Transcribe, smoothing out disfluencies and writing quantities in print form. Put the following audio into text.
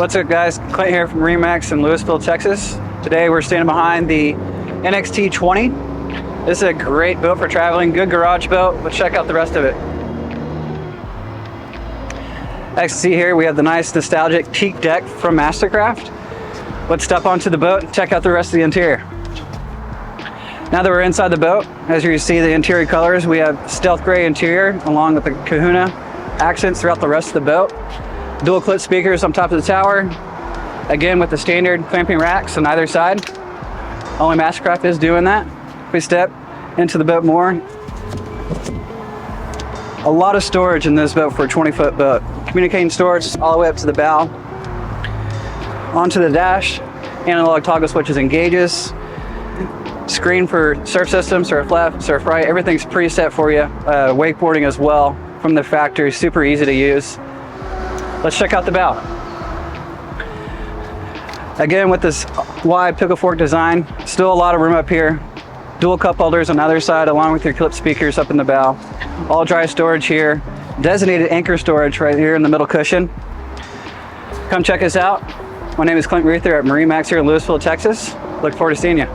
What's up guys, Clint here from MarineMax in Lewisville, Texas. Today we're standing behind the NXT 20. This is a great boat for traveling, good garage boat. Let's check out the rest of it. As you see here, we have the nice nostalgic teak deck from MasterCraft. Let's step onto the boat and check out the rest of the interior. Now that we're inside the boat, as you can see the interior colors, we have stealth gray interior along with the kahuna accents throughout the rest of the boat. Dual clip speakers on top of the tower, again with the standard clamping racks on either side. Only MasterCraft is doing that. If we step into the boat more, a lot of storage in this boat for a 20-foot boat. Communicating storage all the way up to the bow. Onto the dash, analog toggle switches and gauges. Screen for surf system, surf left, surf right. Everything's preset for you. Wakeboarding as well from the factory, super easy to use. Let's check out the bow. Again, with this wide pickle fork design, still a lot of room up here. Dual cup holders on either side, along with your clip speakers up in the bow. All dry storage here. Designated anchor storage right here in the middle cushion. Come check us out. My name is Clint Riether at MarineMax here in Lewisville, Texas. Look forward to seeing you.